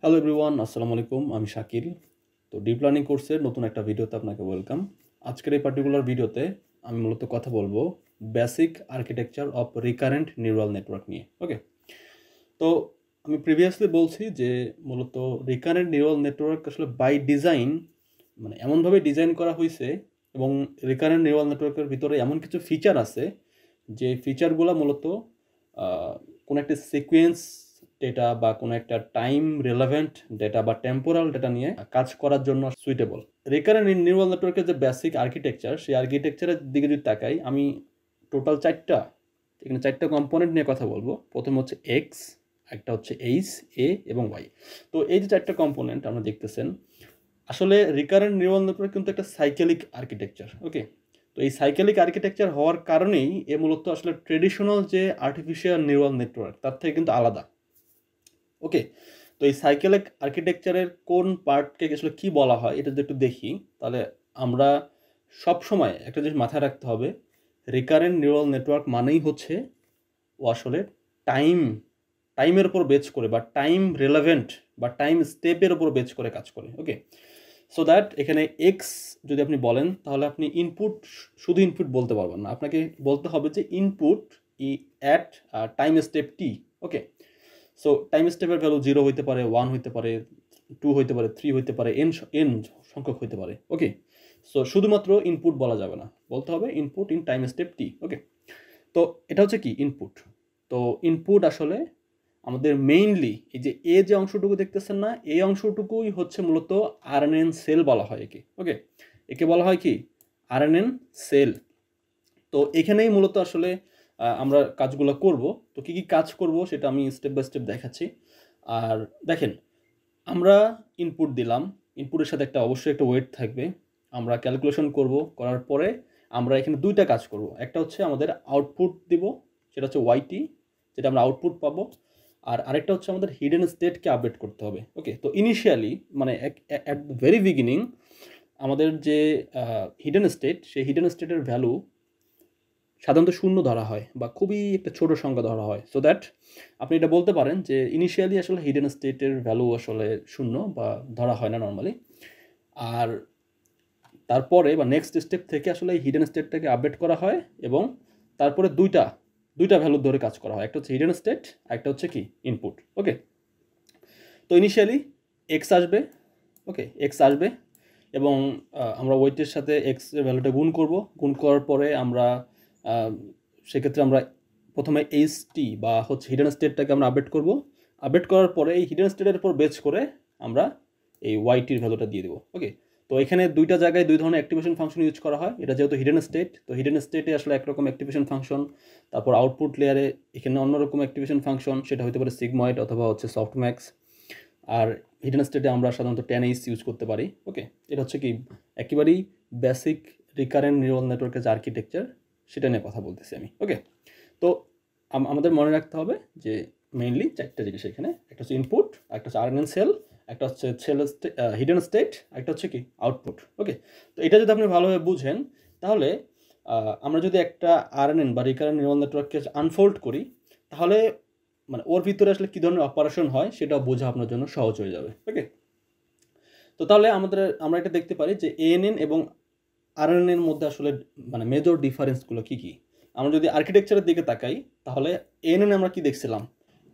Hello everyone, আসসালামু আলাইকুম। আমি শাকিল। তো ডিপ লার্নিং কোর্সের নতুন একটা ভিডিওতে আপনাকে ওয়েলকাম। আজকের এই পার্টিকুলার ভিডিওতে আমি মূলত কথা বলবো basic architecture of recurrent neural network নিয়ে। ওকে, তো আমি প্রিভিয়াসলি বলছি যে মূলত রিকারেন্ট নিউরাল নেটওয়ার্ক আসলে বাই ডিজাইন মানে এমনভাবে ডিজাইন করা হয়েছে এবং রিকারেন্ট নিউরাল নেটওয়ার্কের ভিতরে এমন কিছু ফিচার আছে যে ফিচারগুলো মূলত কোনো একটা সিকোয়েন্স ডেটা বা কোনো একটা টাইম রিলেভেন্ট ডেটা বা টেম্পোরাল ডেটা নিয়ে কাজ করার জন্য সুইটেবল। রিকারেন্ট নিউরাল নেটওয়ার্কের যে বেসিক আর্কিটেকচার, সেই আর্কিটেকচারের দিকে যদি তাকাই, আমি টোটাল চারটা কম্পোনেন্ট নিয়ে কথা বলবো। প্রথম হচ্ছে এক্স, একটা হচ্ছে এইচ, এ এবং ওয়াই। তো এই যে চারটা কম্পোনেন্ট আমরা দেখতেছেন, আসলে রিকারেন্ট নিউরাল নেটওয়ার্ক কিন্তু একটা সাইকেলিক আর্কিটেকচার। ওকে, তো এই সাইকেলিক আর্কিটেকচার হওয়ার কারণেই এ মূলত আসলে ট্রেডিশনাল যে আর্টিফিশিয়াল নিউরাল নেটওয়ার্ক তার থেকে কিন্তু আলাদা। ওকে, তো এই সাইকেলিক আর্কিটেকচারের কোন পার্টকে আসলে কি বলা হয় এটা যদি একটু দেখি, তাহলে আমরা সব সময় একটা জিনিস মাথায় রাখতে হবে, রিকারেন্ট নিউরাল নেটওয়ার্ক মানেই হচ্ছে ও আসলে টাইমের উপর বেচ করে বা টাইম রিলেভেন্ট বা টাইম স্টেপের উপর বেচ করে কাজ করে। ওকে, সো দ্যাট এখানে এক্স যদি আপনি বলেন, তাহলে আপনি শুধু ইনপুট বলতে পারবেন না, আপনাকে বলতে হবে যে ইনপুট অ্যাট টাইম স্টেপ টি। ওকে, সো টাইম স্টেপের ভ্যালু 0 হইতে পারে, 1 হইতে পারে, 2 হইতে পারে, 3 হইতে পারে, এন সংখ্যক হইতে পারে। ওকে, সো শুধুমাত্র ইনপুট বলা যাবে না, বলতে হবে ইনপুট ইন টাইম স্টেপ টি। ওকে, তো এটা হচ্ছে কি ইনপুট। তো ইনপুট আসলে আমাদের মেইনলি এই যে যে অংশটুকু দেখতেছেন না, এই অংশটুকুই হচ্ছে মূলত আরএনএন সেল বলা হয় একে। ওকে, একে বলা হয় কি আরএনএন সেল। তো এখানেই মূলত আসলে আমরা কাজগুলো করব। তো কি কি কাজ করব সেটা আমি স্টেপ বাই স্টেপ দেখাচ্ছি। আর দেখেন, আমরা ইনপুট দিলাম, ইনপুটের সাথে অবশ্যই একটা ওয়েট থাকবে। আমরা ক্যালকুলেশন করব, করার পরে আমরা এখানে দুইটা কাজ করব। একটা হচ্ছে আমাদের আউটপুট দিব, সেটা হচ্ছে ওয়াইটি, যেটা আমরা আউটপুট পাবো। আর আরেকটা হচ্ছে আমাদের হিডেন স্টেটকে আপডেট করতে হবে। ওকে, তো ইনিশিয়ালি মানে অ্যাট দ্য ভেরি বিগিনিং আমাদের যে হিডেন স্টেট, সেই হিডেন স্টেটের ভ্যালু সাধারণত শূন্য ধরা হয় বা খুবই একটা ছোট সংখ্যা ধরা হয়, সো দ্যাট আপনি এটা বলতে পারেন যে ইনিশিয়ালি আসলে হিডেন স্টেটের ভ্যালু আসলে শূন্য বা ধরা হয় না নর্মালি। আর তারপরে বা নেক্সট স্টেপ থেকে আসলে এই হিডেন স্টেটটাকে আপডেট করা হয় এবং তারপরে দুইটা ভ্যালু ধরে কাজ করা হয়, একটা হচ্ছে হিডেন স্টেট, একটা হচ্ছে কি ইনপুট। ওকে, তো ইনিশিয়ালি এক্স আসবে। ওকে, এক্স আসবে এবং আমরা ওয়েটের সাথে এক্স এর ভ্যালুটা গুণ করব। গুণ করার পরে আমরা সেক্ষেত্রে আমরা প্রথমে এইচটি বা হচ্ছে হিডেন স্টেটটাকে আমরা আপডেট করব। আপডেট করার পরে এই হিডেন স্টেটের উপর বেচ করে আমরা এই ওয়াইটির ভ্যালুটা দিয়ে দেবো। ওকে, তো এখানে দুইটা জায়গায় দুই ধরনের অ্যাক্টিভেশন ফাংশন ইউজ করা হয়। এটা যেহেতু হিডেন স্টেট, তো হিডেন স্টেটে আসলে একরকম অ্যাক্টিভেশন ফাংশন, তারপর আউটপুট লেয়ারে এখানে অন্যরকম অ্যাক্টিভেশন ফাংশন, সেটা হতে পারে সিগময়েড অথবা হচ্ছে সফটম্যাক্স। আর হিডেন স্টেটে আমরা সাধারণত 10H ইউজ করতে পারি। ওকে, এটা হচ্ছে কি একেবারেই বেসিক রিকারেন্ট নিউরাল নেটওয়ার্কের যে আর্কিটেকচার, সেটা নিয়ে কথা বলতেছি আমি। ওকে, তো আমাদের মনে রাখতে হবে যে মেইনলি চারটা জিনিস এখানে, একটা হচ্ছে ইনপুট, একটা হচ্ছে আরএনএন সেল, একটা হচ্ছে হিডেন স্টেট, একটা হচ্ছে কি আউটপুট। ওকে, তো এটা যদি আপনি ভালোভাবে বুঝেন, তাহলে আমরা যদি একটা আরএনএন বা রিকারেন্ট নিউরাল নেটওয়ার্ককে আনফোল্ড করি, তাহলে মানে ওর ভিতরে আসলে কী ধরনের অপারেশন হয় সেটা বোঝা আপনার জন্য সহজ হয়ে যাবে। ওকে, তো তাহলে আমরা এটা দেখতে পারি যে এএনএন এবং আরএনএন এর মধ্যে আসলে মানে মেজর ডিফারেন্সগুলো কী কী। আমরা যদি আর্কিটেকচারের দিকে তাকাই, তাহলে এএনএন আমরা কি দেখছিলাম,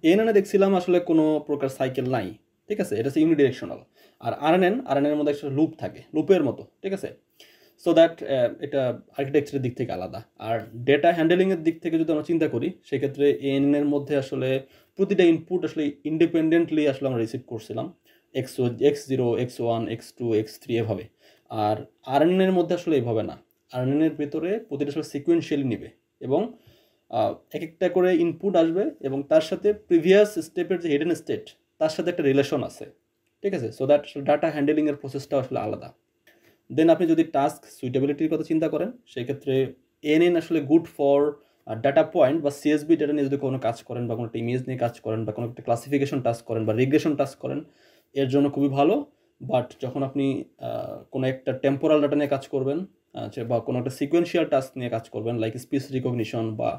এএনএনে দেখছিলাম আসলে কোনো প্রকার সাইকেল নাই। ঠিক আছে, এটা হচ্ছে ইউনিডিরেকশনাল। আর আরএনএন এর মধ্যে একটা লুপ থাকে, লুপের মতো। ঠিক আছে, সো দ্যাট এটা আর্কিটেকচারের দিক থেকে আলাদা। আর ডেটা হ্যান্ডেলিংয়ের দিক থেকে যদি আমরা চিন্তা করি, সেক্ষেত্রে এএনএন এর মধ্যে আসলে প্রতিটা ইনপুট আসলে ইন্ডিপেন্ডেন্টলি আসলে আমরা রিসিভ করছিলাম, x zero, X1, X2, X3 এভাবে। আর আরএনএন এর মধ্যে আসলে এভাবে না, আরএনএন এর ভেতরে প্রতিটা আসলে সিকুয়েন্সিয়ালি নেবে এবং এক একটা করে ইনপুট আসবে এবং তার সাথে প্রিভিয়াস স্টেপের যে হিডেন স্টেট, তার সাথে একটা রিলেশন আছে। ঠিক আছে, সো দ্যাট ডাটা হ্যান্ডেলিংয়ের প্রসেসটা আসলে আলাদা। দেন আপনি যদি টাস্ক সুইটেবিলিটির কথা চিন্তা করেন, সেক্ষেত্রে এএনএন আসলে গুড ফর ডাটা পয়েন্ট বা সিএসবি ডেটা নিয়ে যদি কোনো কাজ করেন বা কোনো একটা ইমেজ নিয়ে কাজ করেন বা কোনো একটা ক্লাসিফিকেশন টাস্ক করেন বা রিগ্রেশন টাস্ক করেন, এর জন্য খুবই ভালো। বাট যখন আপনি কোনো একটা টেম্পোরাল ডাটা নিয়ে কাজ করবেন, বা কোনো একটা সিকোয়েন্সিয়াল টাস্ক নিয়ে কাজ করবেন লাইক স্পিচ রিকগনিশন বা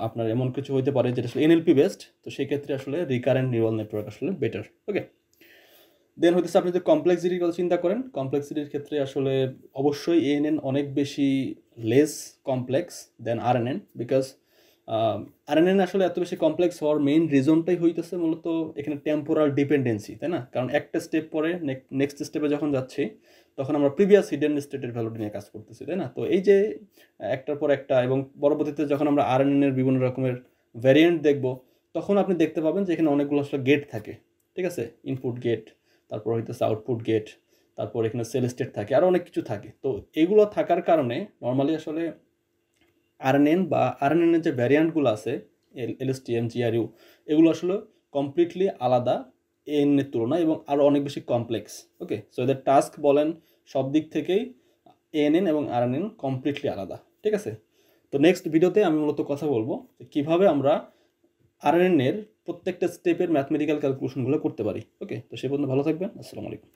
আপনার এমন কিছু হতে পারে যেটা আসলে এনএলপি বেসড, তো সেক্ষেত্রে আসলে রিকারেন্ট নিউরাল নেটওয়ার্ক আসলে বেটার। ওকে, দেন হইতেছে আপনি যদি কমপ্লেক্সিটির কথা চিন্তা করেন, কমপ্লেক্সিটির ক্ষেত্রে আসলে অবশ্যই ANN অনেক বেশি less complex than RNN, because RNN আসলে এত বেশি কমপ্লেক্স হওয়ার মেইন রিজনটাই হইতেছে মূলত এখানে টেম্পোরাল ডিপেন্ডেন্সি, তাই না? কারণ একটা স্টেপ পরে নেক্সট স্টেপে যখন যাচ্ছি তখন আমরা প্রিভিয়াস হিডেন স্টেটের ভ্যালুটি নিয়ে কাজ করতেছি, তাই না? তো এই যে একটার পর একটা, এবং পরবর্তীতে যখন আমরা RNN এর বিভিন্ন রকমের ভ্যারিয়েন্ট দেখব, তখন আপনি দেখতে পাবেন যে এখানে অনেকগুলো আসলে গেট থাকে, ঠিক আছে? ইনপুট গেট, তারপর হইতেছে আউটপুট গেট, তারপর এখানে সেল স্টেট থাকে, আরও অনেক কিছু থাকে। তো এগুলো থাকার কারণে নর্মালি আসলে RNN বা RNN এর যে ভ্যারিয়ান্টগুলো আছে, LSTM, GRU, এগুলো আসলে কমপ্লিটলি আলাদা ANN এর তুলনায় এবং আরও অনেক বেশি কমপ্লেক্স। ওকে, সো এদের টাস্ক বলেন সব দিক থেকেই ANN এবং RNN কমপ্লিটলি আলাদা, ঠিক আছে? তো নেক্সট ভিডিওতে আমি মূলত কথা বলবো যে কীভাবে আমরা RNN এর প্রত্যেকটা স্টেপের ম্যাথমেটিক্যাল ক্যালকুলেশনগুলো করতে পারি। ওকে, তো সে পর্যন্ত ভালো থাকবেন। আসসালামু আলাইকুম।